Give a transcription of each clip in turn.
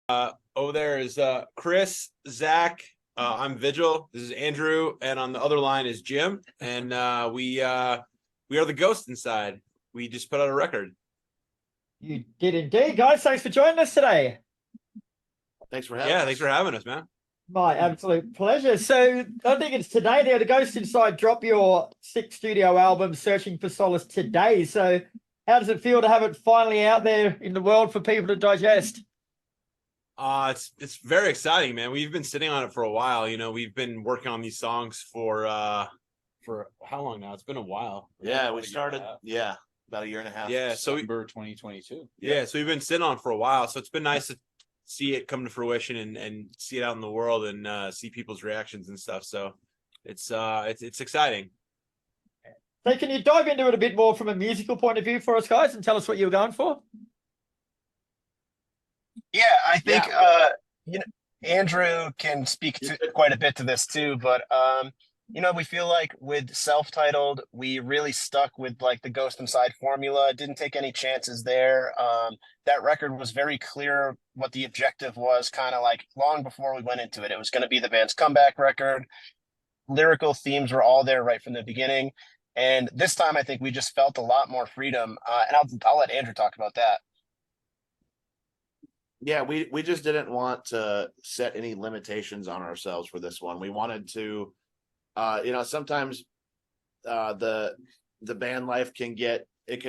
Over there is Chris, Zach. I'm Vigil. This is Andrew, and on the other line is Jim. And we are the Ghost Inside. We just put out a record. You did indeed, guys. Thanks for joining us today. Thanks for having us. Thanks for having us, man. My absolute pleasure. So I think it's today there. The Ghost Inside drop your 6th studio album, Searching for Solace, today. So how does it feel to have it finally out there in the world for people to digest? It's very exciting, man. We've been sitting on it for a while. You know, we've been working on these songs for how long now? It's been a while. Yeah, we started about a year and a half. Yeah, so December 2022. Yeah, so we've been sitting on it for a while. So it's been nice to see it come to fruition and see it out in the world and see people's reactions and stuff. So it's exciting. So can you dive into it a bit more from a musical point of view for us, guys, and tell us what you were going for? Yeah, I think Andrew can speak to quite a bit to this too, but we feel like with self-titled, we really stuck with like the Ghost Inside formula, didn't take any chances there. That record was very clear what the objective was, kind of like long before we went into it. It was going to be the band's comeback record. Lyrical themes were all there right from the beginning. And this time I think we just felt a lot more freedom. And I'll let Andrew talk about that. Yeah, we just didn't want to set any limitations on ourselves for this one. We wanted to, sometimes the band life can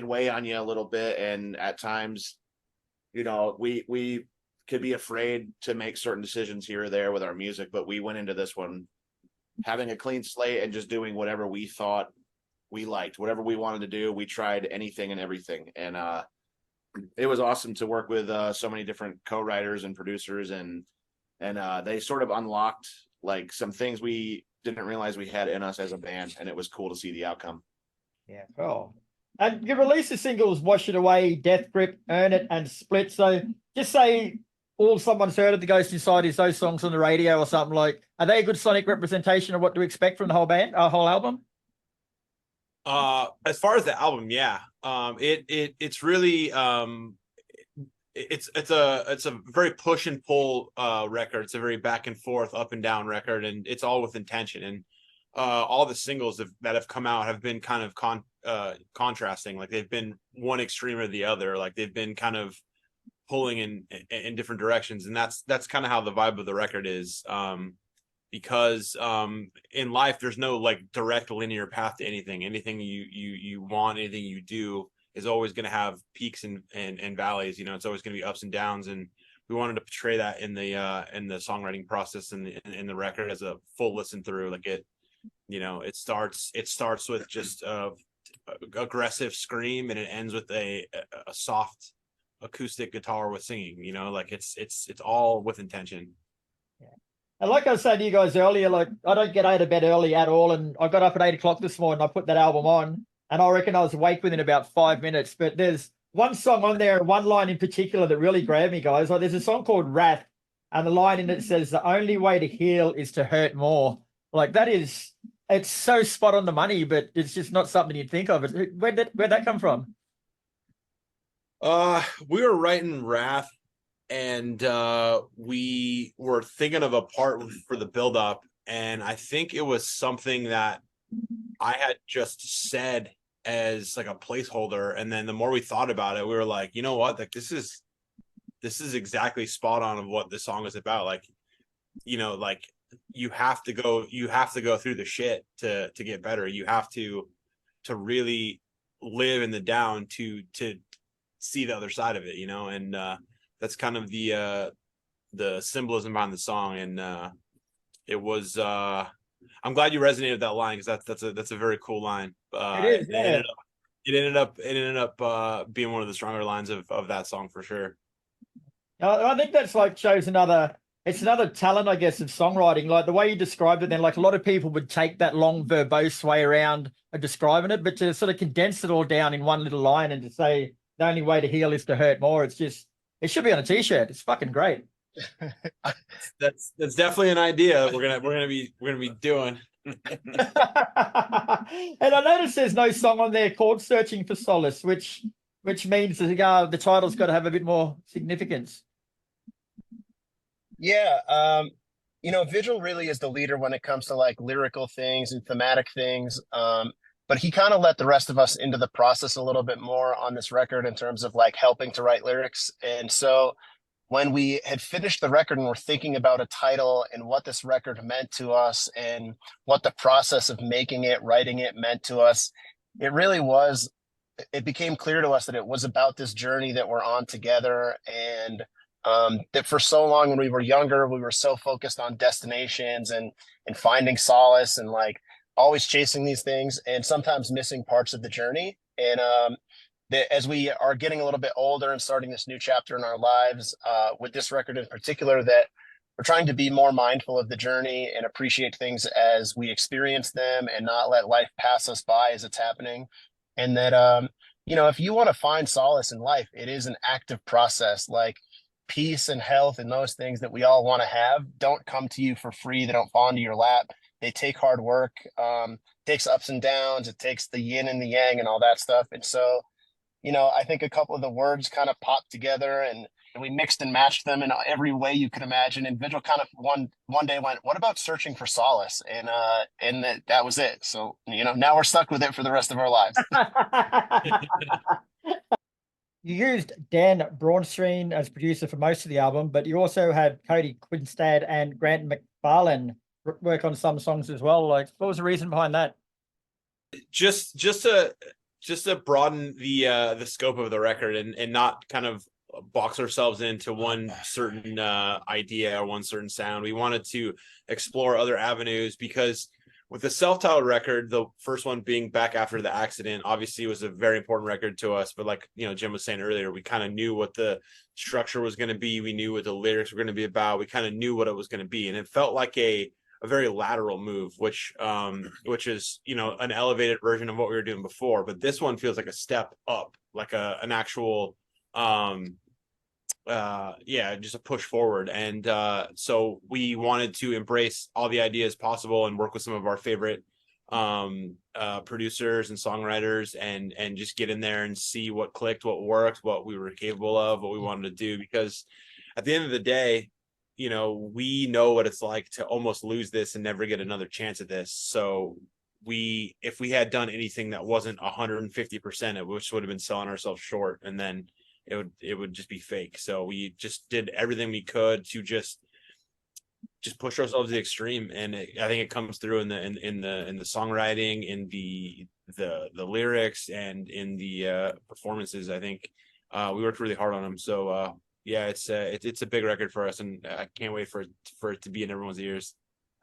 weigh on you a little bit, and at times, we could be afraid to make certain decisions here or there with our music. But we went into this one having a clean slate and just doing whatever we thought we liked, whatever we wanted to do. We tried anything and everything, and it was awesome to work with so many different co-writers and producers, and they sort of unlocked like some things we didn't realize we had in us as a band, and it was cool to see the outcome. Yeah, cool. And you released the singles Wash It Away, Death Grip, Earn It, and Split. So just say all someone's heard of the Ghost Inside is those songs on the radio or something. Like, are they a good sonic representation of what to expect from the whole band, our whole album? As far as the album, yeah. It's really it's a very push and pull record. It's a very back and forth, up and down record, and it's all with intention. And all the singles that have come out have been kind of contrasting. Like they've been one extreme or the other. Like they've been kind of pulling in different directions, and that's kind of how the vibe of the record is. Because in life there's no like direct linear path to anything. Anything you want, anything you do is always going to have peaks and valleys. It's always going to be ups and downs, and we wanted to portray that in the songwriting process and in the record as a full listen through. Like it starts with just a aggressive scream, and it ends with a soft acoustic guitar with singing. Like it's all with intention. And like I was saying to you guys earlier, like I don't get out of bed early at all. And I got up at 8 o'clock this morning. I put that album on, and I reckon I was awake within about 5 minutes. But there's one song on there, one line in particular that really grabbed me, guys. Like there's a song called Wrath, and the line in it says, "The only way to heal is to hurt more." Like it's so spot on the money, but it's just not something you'd think of. Where'd that come from? We were writing Wrath, and we were thinking of a part for the build-up, and I think it was something that I had just said as like a placeholder, and then the more we thought about it, we were like, you know what, like this is exactly spot on of what this song is about. Like like you have to go through the shit to get better. You have to really live in the down to see the other side of it, and that's kind of the symbolism behind the song. And it was I'm glad you resonated with that line, because that's a very cool line. It is. Yeah. It ended up being one of the stronger lines of that song for sure. I think that's like shows another talent, I guess, of songwriting. Like the way you described it, then like a lot of people would take that long verbose way around of describing it, but to sort of condense it all down in one little line and to say the only way to heal is to hurt more. It should be on a t-shirt. It's fucking great. That's definitely an idea we're gonna be doing. And I noticed there's no song on there called Searching for Solace, which means that the title's got to have a bit more significance. Yeah, Vigil really is the leader when it comes to like lyrical things and thematic things. But he kind of let the rest of us into the process a little bit more on this record in terms of like helping to write lyrics. And so when we had finished the record and were thinking about a title and what this record meant to us and what the process of making it, writing it meant to us, it really was, it became clear to us that it was about this journey that we're on together. And that for so long when we were younger, we were so focused on destinations and finding solace and like always chasing these things and sometimes missing parts of the journey. And that as we are getting a little bit older and starting this new chapter in our lives, with this record in particular, that we're trying to be more mindful of the journey and appreciate things as we experience them and not let life pass us by as it's happening. And that, if you want to find solace in life, it is an active process. Like peace and health and those things that we all want to have don't come to you for free. They don't fall into your lap. They take hard work. Takes ups and downs. It takes the yin and the yang and all that stuff. And so, I think a couple of the words kind of popped together and we mixed and matched them in every way you could imagine. And Vigil kind of one day went, "What about searching for solace?" And that was it. So now we're stuck with it for the rest of our lives. You used Dan Braunstein as producer for most of the album, but you also had Cody Quinstad and Grant McFarlane work on some songs as well. Like, what was the reason behind that? Just to broaden the scope of the record and not kind of box ourselves into one certain idea or one certain sound. We wanted to explore other avenues because with the self-titled record, the first one being Back After the Accident, obviously was a very important record to us. But like, Jim was saying earlier, we kind of knew what the structure was going to be. We knew what the lyrics were going to be about. We kind of knew what it was going to be. And it felt like a very lateral move, which is, an elevated version of what we were doing before. But this one feels like a step up, like an actual, just a push forward. And so we wanted to embrace all the ideas possible and work with some of our favorite producers and songwriters and just get in there and see what clicked, what worked, what we were capable of, what we wanted to do. Because at the end of the day, we know what it's like to almost lose this and never get another chance at this. So if we had done anything that wasn't 150%, it would have been selling ourselves short, and then it would just be fake. So we just did everything we could to just push ourselves to the extreme, and I think it comes through in the songwriting, in the lyrics, and in the performances. I think we worked really hard on them. So it's a big record for us, and I can't wait for it to be in everyone's ears.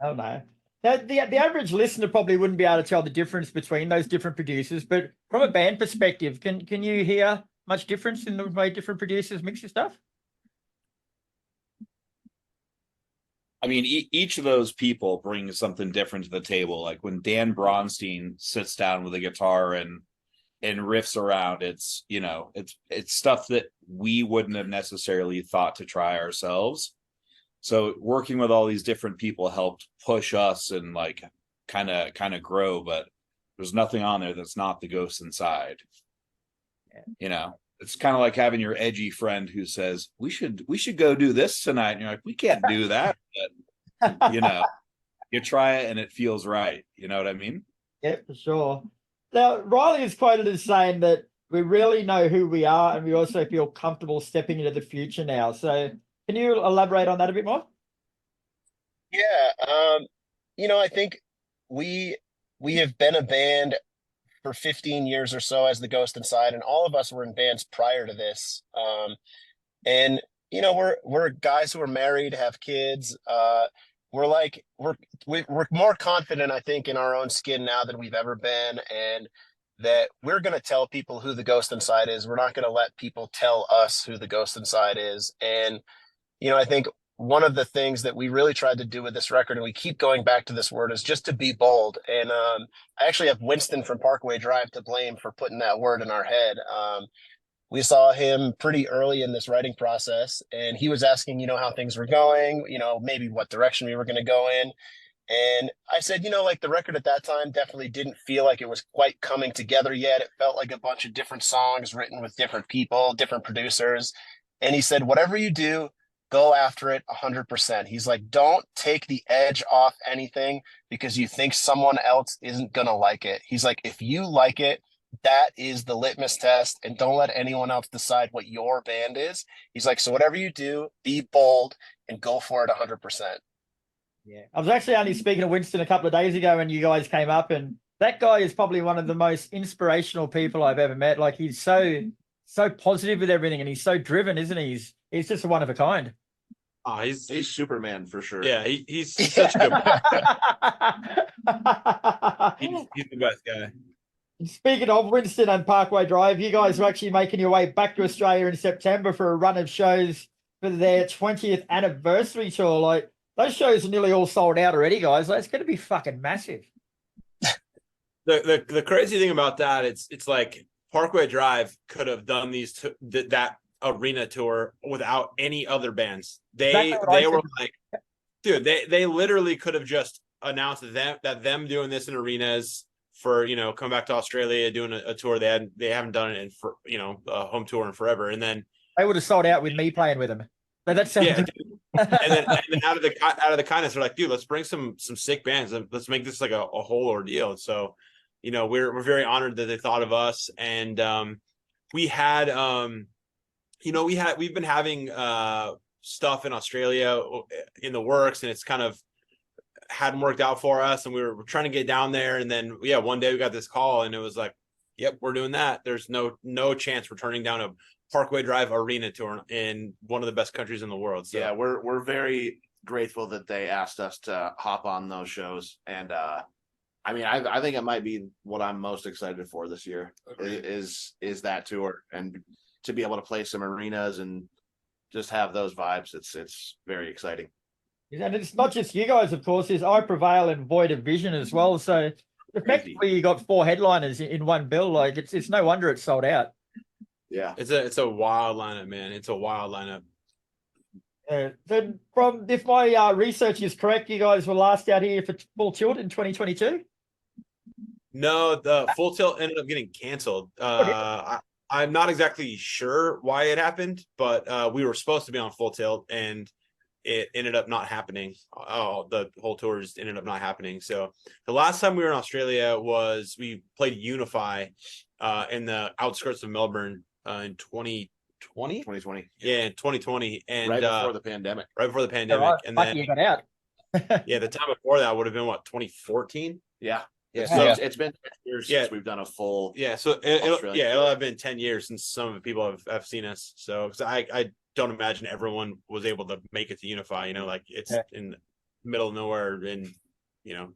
Oh no. Now, the average listener probably wouldn't be able to tell the difference between those different producers, but from a band perspective, can you hear much difference in the way different producers mix your stuff? I mean, each of those people brings something different to the table. Like when Dan Braunstein sits down with a guitar and riffs around, it's stuff that we wouldn't have necessarily thought to try ourselves. So working with all these different people helped push us and like kind of grow, but there's nothing on there that's not the ghost inside. It's kind of like having your edgy friend who says we should go do this tonight, and you're like, we can't do that, but you try it and it feels right. You know what I mean? Yeah, for sure. Now, Riley is quoted as saying that we really know who we are and we also feel comfortable stepping into the future now. So can you elaborate on that a bit more? Yeah. I think we have been a band for 15 years or so as the Ghost Inside, and all of us were in bands prior to this. And we're guys who are married, have kids. We're more confident, I think, in our own skin now than we've ever been, and that we're going to tell people who the Ghost Inside is. We're not going to let people tell us who the Ghost Inside is. And I think one of the things that we really tried to do with this record, and we keep going back to this word, is just to be bold. And I actually have Winston from Parkway Drive to blame for putting that word in our head. We saw him pretty early in this writing process, and he was asking, how things were going, maybe what direction we were going to go in. And I said, like the record at that time definitely didn't feel like it was quite coming together yet. It felt like a bunch of different songs written with different people, different producers. And he said, whatever you do, go after it 100%. He's like, don't take the edge off anything because you think someone else isn't going to like it. He's like, if you like it, that is the litmus test, and don't let anyone else decide what your band is. He's like, so whatever you do, be bold and go for it 100%. Yeah. I was actually only speaking to Winston a couple of days ago when you guys came up, and that guy is probably one of the most inspirational people I've ever met. Like, he's so positive with everything, and he's so driven, isn't he? He's just a one of a kind. Oh, he's Superman for sure. yeah, he's such a good he's the best guy. Speaking of Winston and Parkway Drive, you guys are actually making your way back to Australia in September for a run of shows for their 20th anniversary tour. Like, those shows are nearly all sold out already, guys. Like, it's going to be fucking massive. The crazy thing about that, it's like Parkway Drive could have done that arena tour without any other bands. They were like, dude, they literally could have just announced that them doing this in arenas for, you know, come back to Australia doing a tour. They haven't done it in, for, you know, a home tour in forever, and then they would have sold out with me playing with them. But that's yeah. and then out of the kindness, they're like, dude, let's bring some sick bands. Let's make this like a whole ordeal. So, you know, we're very honored that they thought of us, and we had you know, we've been having stuff in Australia in the works, and it's kind of hadn't worked out for us, and we're trying to get down there, and then one day we got this call, and it was like, yep, we're doing that. There's no chance we're turning down a Parkway Drive arena tour in one of the best countries in the world. So yeah, we're very grateful that they asked us to hop on those shows, and I mean, I think it might be what I'm most excited for this year is that tour, and to be able to play some arenas and just have those vibes. It's very exciting. And it's not just you guys, of course. There's I Prevail and Void of Vision as well. So effectively, you got 4 headliners in one bill. Like, it's no wonder it's sold out. Yeah, it's a wild lineup, man. It's a wild lineup. So if my research is correct, you guys were last out here for Full Tilt in 2022. No, the Full Tilt ended up getting canceled. I'm not exactly sure why it happened, but we were supposed to be on Full Tilt, and it ended up not happening. Oh, the whole tour just ended up not happening. So the last time we were in Australia was we played Unify in the outskirts of Melbourne in 2020. Yeah, in 2020, and right before the pandemic. Right. And Lucky then you got out. yeah, the time before that would have been what, 2014. Yeah. Yeah, So it's been 10 years since we've done a full. Yeah, so it'll have been 10 years since some of the people have seen us. So I don't imagine everyone was able to make it to Unify. You know, like it's in the middle of nowhere, and you know.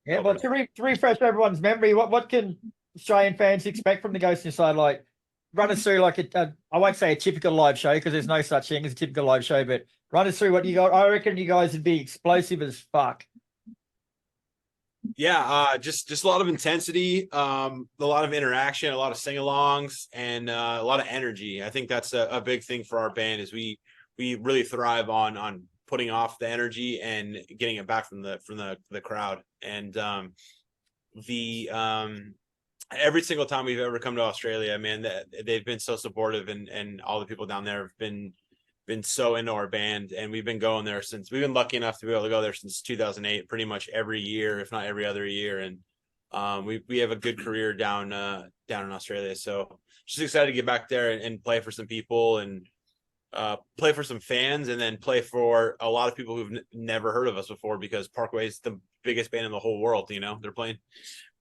Yeah, well, to refresh everyone's memory, what can Australian fans expect from the Ghost Inside? Like, run us through like I won't say a typical live show because there's no such thing as a typical live show, but run us through what you got. I reckon you guys would be explosive as fuck. Yeah, just a lot of intensity, a lot of interaction, a lot of sing-alongs, and a lot of energy. I think that's a big thing for our band is we really thrive on putting off the energy and getting it back from the crowd. And every single time we've ever come to Australia, man, they've been so supportive, and all the people down there have been so into our band, and we've been going there since we've been lucky enough to be able to go there since 2008, pretty much every year, if not every other year. And we have a good career down in Australia. So just excited to get back there and play for some people, and play for some fans, and then play for a lot of people who've never heard of us before, because Parkway is the biggest band in the whole world. You know, they're playing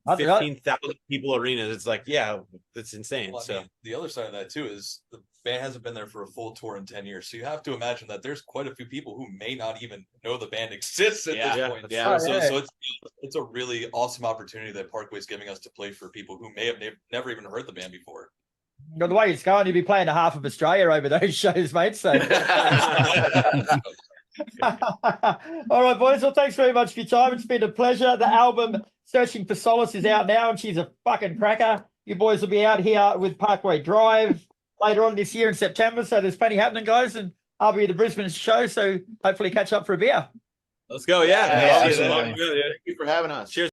15,000 people arenas. It's like, yeah, it's insane. Well, I mean, the other side of that too is the band hasn't been there for a full tour in 10 years. So you have to imagine that there's quite a few people who may not even know the band exists at this point. Yeah. So it's a really awesome opportunity that Parkway's giving us to play for people who may have never even heard the band before. The way it's going, you'll be playing a half of Australia over those shows, mate. So all right, boys. Well, thanks very much for your time. It's been a pleasure. The album Searching for Solace is out now, and she's a fucking cracker. You boys will be out here with Parkway Drive later on this year in September. So there's plenty happening, guys. And I'll be at the Brisbane show. So hopefully catch up for a beer. Let's go. Yeah. Thank you for having us. Cheers.